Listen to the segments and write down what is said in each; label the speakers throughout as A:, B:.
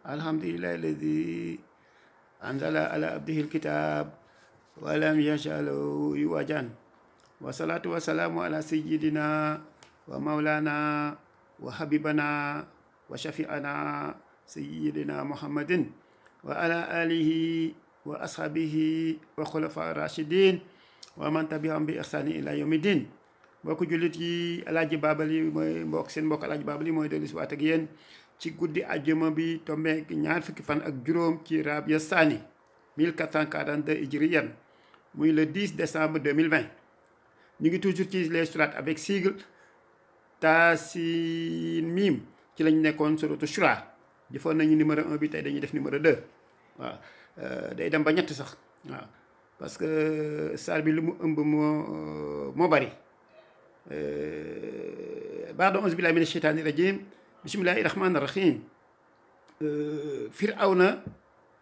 A: alhamdulillahi alladi anzala ala abdihi alkitab walam yaj'alahu iwajan wassalatu wassalamu ala sayyidina wa maulana wa habibana wa shafi'ana sayyidina muhammadin wa ala alihi wa ashabihi wa khulafa rashidin wa man tabi'ahum bi ihsani ila yawmiddin mbokk jullit yi Alaaji Babali mooy seen mbokk Alaaji Babali mooy dellu si waat ak yéen ci guddi àjjuma bi tombeek ñaar fukki fan ak juróom ci Rabiya Saani 1442 hijriyan muy le 10 décembre 2020 ñu ngi toujours ci les sourates avec sigle Taasin Miim ci lañ nekkoon suratu Shura defoon nañu numéro 1 bi tey dañuy def numéro 2 waaw day dem ba ñett sax waaw parce que saar bi lu mu ëmb moo bari baada auzu billahi mina sheytaani rajim bismillahi rahmaani rahim Firawna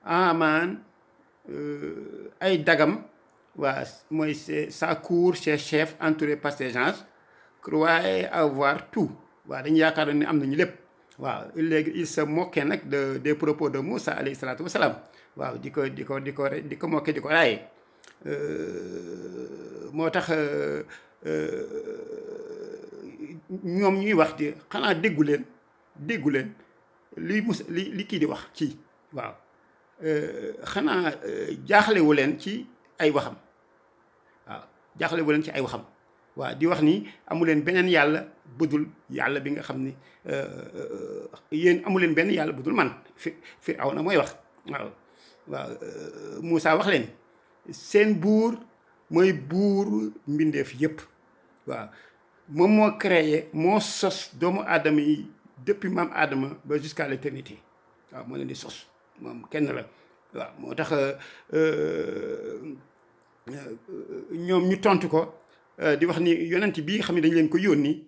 A: Amaan ay dagam waa mooy sa cour ses chefs entourés par ses gens croyaient avoir tout waaw dañu yaakaar ni am nañu lépp waaw léegi il se moquait nag des propos de Moussa alayhi salaatu wasalaam waaw di ko moqué di ko raaye moo tax ñoom ñuy wax di xanaa déggu leen li kii di wax ci waaw xanaa jaaxlewu leen ci ay waxam waaw jaaxlewu leen ci ay waxam waaw di wax ni amu leen beneen yàlla budul yàlla bi nga xam ni yéen amu leen benn yàlla budul man Firawna mooy wax waaw Moussa wax leen seen buur mooy buur mbindeef yépp waaw moom moo créé moo sos doomu aadama yi depuis maam aadama ba jusqu'à l'éternité waaw moo leen di sos moom kenn la waaw moo tax ñoom ñu tontu ko di wax ni yonent bii nga xam ne dañ leen ko yónni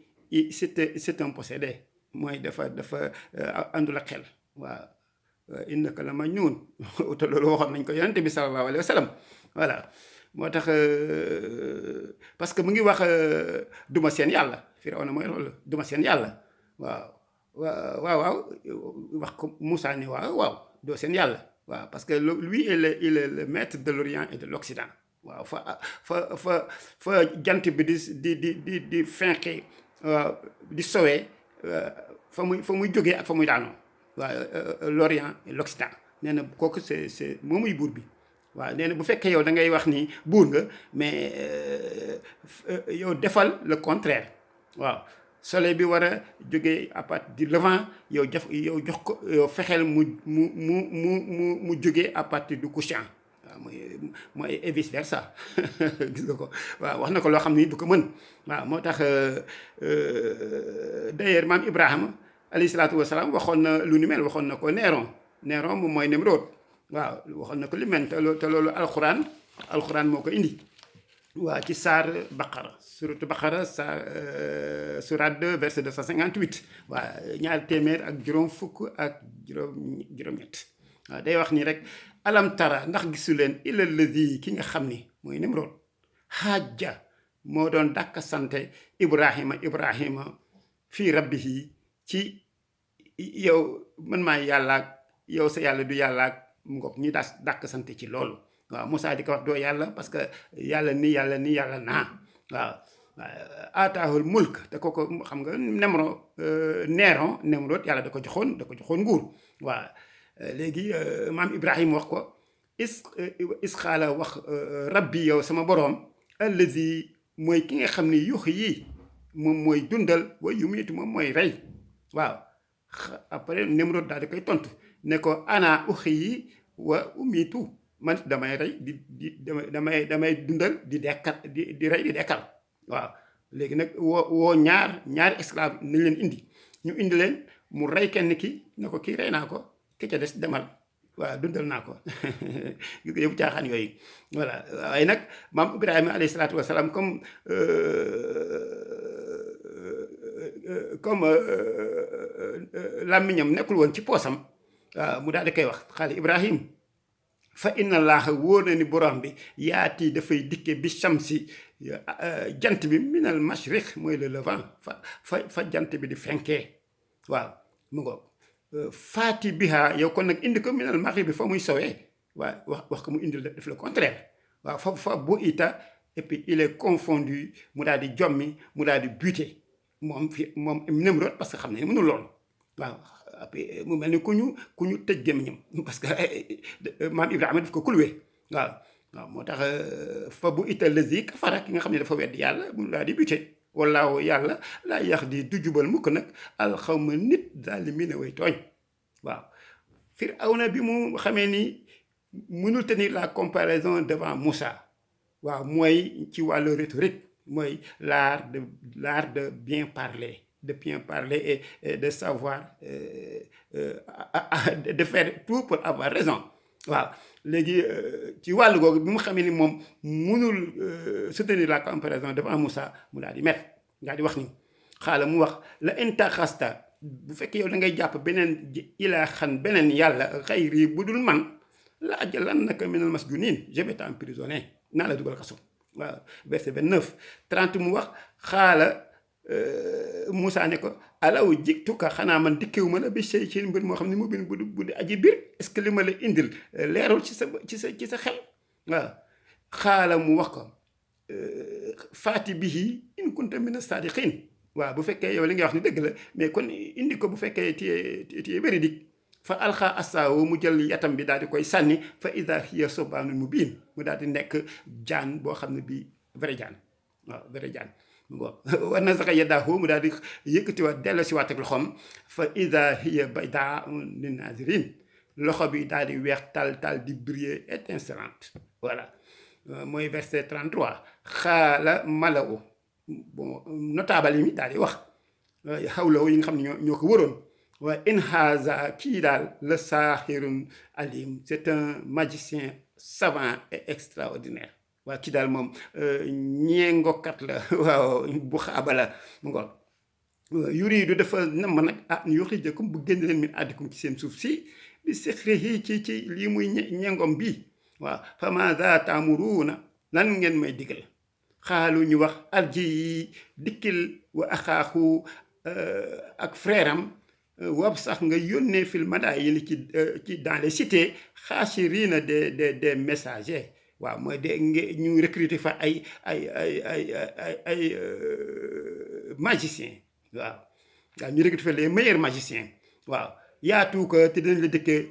A: c'est un possédé mooy dafa àndul ak xel waaw innaka la majnuun te loolu waxoon nañ ko yonent bi sallallahu alayhi wa sallam voilà moo tax parce que mu ngi wax duma seen yàlla Firawna mooy loolu duma seen yàlla waaw wax ko Moussa ni waaw doo seen yàlla waaw parce que lui il est le maître de l'Orient et de l'Occident waaw fa jant bi di fenqe di sowee fa muy jógee ak fa muy daanoo waaw l'Orient et l'Occident nee na kooku c'est moom muy buur bi waaw nee na bu fekkee yow da ngay wax ni buur nga mais yow defal le contraire waaw soleil bi war a jógee à partir du levant yow jox ko yow fexeel mu jógee à partir du couchant waaw mooy et vice versa gis nga ko waaw wax na ko loo xam ni du ko mën waaw moo tax d'ailleurs maam Ibrahima alayhi salaatu wasalaam waxoon na lu ni mel waxoon na ko Néron moom mooy Nemrod waaw waxoon na ko li mel te loolu alxuraan moo ko indi waaw ci saar Baqara suratu Baqara surat 2 verset 258 waaw ñaar téeméer ak juróom fukk ak juróom-ñett waaw day wax ni rek alam tara ndax gisu leen ilal lazi ki nga xam ni mooy Nimrod xaaja moo doon dàkk sante Ibrahima fii rabbihi ci yow man maay yàllaak yow sa yàlla du yàllaak mu ngoog ñu dàkk sante ci loolu waaw Moussa di ko wax doo yàlla parce que yàlla naa waaw aataahul mulk te kooku xam nga Nemrod yàlla da ko joxoon nguur waaw léegi maam Ibrahima wax ko isxaala wax rabbi yow sama boroom allazi mooy ki nga xam ni yux yi moom mooy dundal wa yumiitu moom mooy rey waaw après Nemrod daal di koy tontu ne ko ana uxi yi wa umiitu man damay rey damay dundal di dekkal di rey di dekkal waaw léegi nag woo ñaari esclave nañ leen indi ñu indi leen mu rey kenn ki ne ko kii rey naa ko ki ca des demal waaw dundal naa ko gis nga yëpp caaxaan yooyu voilà waaye nag maam Ibrahima alayhi salaatu wasalaam comme làmmiñam nekkul woon ci poosam waaw mu daal di koy wax xaali Ibrahim fa inna allaha wóor na ni borom bi yaati dafay dikke bi shamsi jant bi minal mashriq mooy le levant fa jant bi di fenkee waaw mu ngoog faati biha yow kon nag indi ko minal maghrib bi fa muy sowee waaw wax ko mu indi def le contraire waaw fa bu ita et puis il est confondu mu daal di jommi mu daal di buté moom Nimrod parce que xam ne mënul loolu waaw après mu mel ni ku ñu tëj gémmiñam parce que maam Ibrahima daf ko kulwee waaw moo tax fa bu ita lëzi kafara ki nga xam ne dafa weddi yàlla mu daal di buté wallaahu yàlla laa yax di du jubal mukk nag alxawma nit zaalimiina way tooñ waaw Firawna bi mu xamee ni mënul tenir la comparaison devant Moussa waaw mooy ci wàllu rhétorique mooy l'art de bien parler et de savoir de faire tout pour avoir raison waaw léegi ci wàllu googu bi mu xamee ni moom mënul soutenir la comparaison devant Moussa mu daal di met daal di wax ni xaala mu wax la intaxasta bu fekkee yow da ngay jàpp beneen ilaa xan beneen yàlla xayri bu dul man la ajalannaka minal masjunin je vais t'emprisonner naa la dugal kaso waaw verset 29 30 mu wax xaala Moussa ne ko alaw jiktuka xanaa man dikkewu ma la bi sey ci mbir moo xam ne mu bin bu di aji biir est-ce que li ma la indil leerul ci sa xel waaw xaala mu wax ko faati bihi in kunta mina sadiqin waaw bu fekkee yow li nga wax ni dëgg la mais kon indi ko bu fekkee tie véridique fa alxa asaawo mu jël yatam bi daal di koy sànni fa ida hiya sobaanun mubiin mu daal di nekk jaan boo xam ne bii vrai jaan waaw vrai jaan war na sax yadaahu mu daal di yëkkatiwaat dellu si waat ak loxoom fa ida hiya baydaa'un linnaaziriin loxo bi daal di weex tal di briller étincelante voilà mooy verset 33 xaala malaw bon notable yi mi daal di wax xawlawu yi nga xam ne ñoo ko wëroon waaye in haza kii daal la saaxirun alim c'est un magicien savant et extraordinaire waaw kii daal moom ñeengokat la waaw bu xaaba la mu ngoog yuriidu dafa nam nag yuxrijakum bu génn leen min ardikum ci seen suuf si bi sixrihi ci lii muy ñengom bii waaw fa maza taamuruuna lan ngeen may digal xaalu ñu wax arji yi dikkil wa axaaxu ak frère am wab sax nga yónnee fil madaayini ci dans les cités xaashiriina des messagers waaw mooy ñu recruter fa ay magiciens waaw ñu recruter fa les meilleurs magiciens waaw yaatu ko te dinañ la dëkkee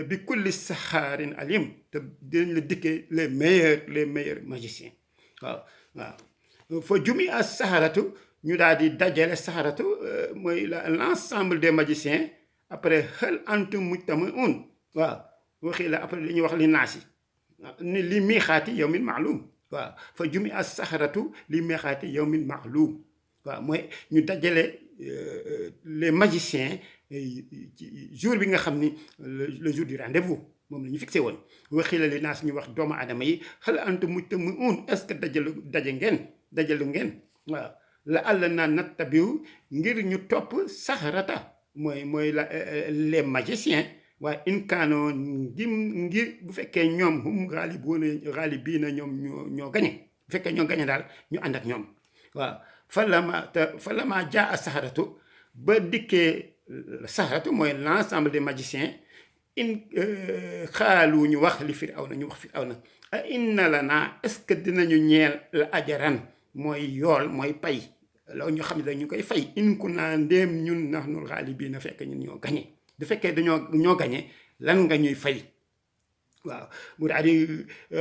A: bi kulli saxaarin alim te dinañ la dëkkee les meilleurs magiciens waaw fa jumi a saxaratu ñu daal di dajale saxaratu mooy l'ensemble des magiciens après xel antum mujtami'un waaw waxii la après li ñuy wax li naasi ni li miixaati yawmin ma'lum waaw fa jumi a saxaratu li miixaati yawmin ma'lum waaw mooy ñu dajale les magiciens ci jour bi nga xam ni le jour du rendez-vous moom la ñu fixé woon waxii la li naas ñu wax doomu aadama yi xel antum mujtami'un est-ce que dajalu ngeen waaw la àll naa nattabiw ngir ñu topp saxarata mooy les magiciens waaye inkaanoo ngir bu fekkee ñoom hum xaalibiina ñoom ñoo gañe bu fekkee ñoo gañe daal ñu ànd ak ñoom waaw fa lama jaa a saxaratu ba dikkee saxaratu mooy l'ensemble des magiciens xaalu ñu wax li Firawna ñu wax Firawna a inna lanaa est-ce que dinañu ñeel la ajaran mooy yool mooy pay loolu ñu xam ne dañu koy fay in kunna ndéem ñun nahnul xaalibiina fekk ñun ñoo gañe du fekkee ñoo gañe lan nga ñuy fay waaw mu daal di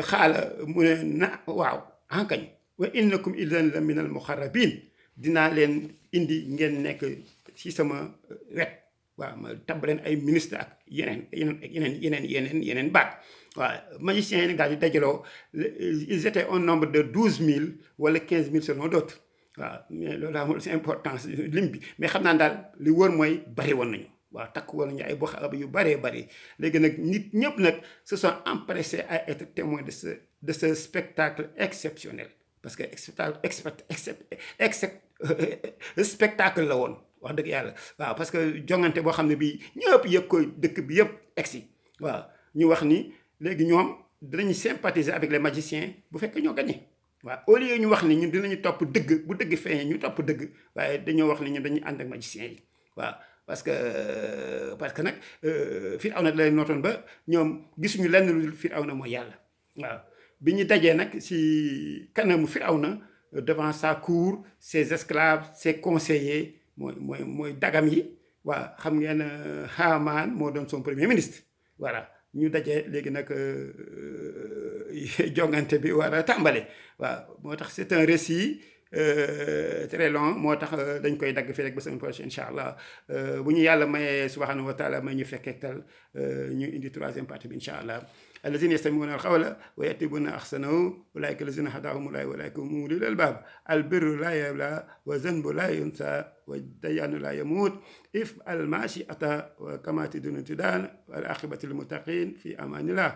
A: xaala mu ne na waaw ankañ wa innakum idan la minal muqarrabin dinaa leen indi ngeen nekk ci sama wet waaw ma tabb leen ay ministre ak yeneen baat waaw magiciens yi daal di dajaloo ils étaient au nombre de 12 000 wala 15 000 selon d'autres waaw mais loolu amul c'est importance lim bi mais xam naa daal li wër mooy bari woon nañu waaw takk woon nañu ay boxaaba yu baree bari léegi nag nit ñëpp nag se sont empressés à être témoins de ce spectacle exceptionnel parce que spectacle la woon wax dëgg yàlla waaw parce que jongante boo xam ne bii ñëpp yëg ko dëkk bi yëpp egsi waaw ñu wax ni léegi ñoom dinañu sympathiser avec les magiciens bu fekkee ñoo gagné waaw au lieu ñu wax ni ñun dinañu topp dëgg bu dëgg feeñee ñu topp dëgg waaye dañoo wax ni ñun dañuy ànd ak magiciens yi waaw parce que nag Firawna da leen nootoon ba ñoom gisuñu lenn lu dul Firawna mooy yàlla waaw bi ñu dajee nag si kanamu Firawna devant sa cour ses esclaves ses conseillers mooy dagam yi waaw xam ngeen Haamaan moo doon son premier ministre voilà ñu dajee léegi nag jongante bi war a tàmbale waaw moo tax c'est un récit très long moo tax dañ koy dagg fii rek ba semaine prochaine incha allah bu ñu yàlla mayee subhanahu wa taala may ñu fekkee tal ñu indi troisième partie bi incha allah allazina yastamiuna alqawla wa yattabiuna ahsanahu ulaika allazina hadahumullah wa ulaika hum ulul albab albirru la yabla wa zanbu la yunsa wa dayanu la yamut if almashi ata wa kama tudunu tudan wal aqibatu lilmuttaqin fi amanillah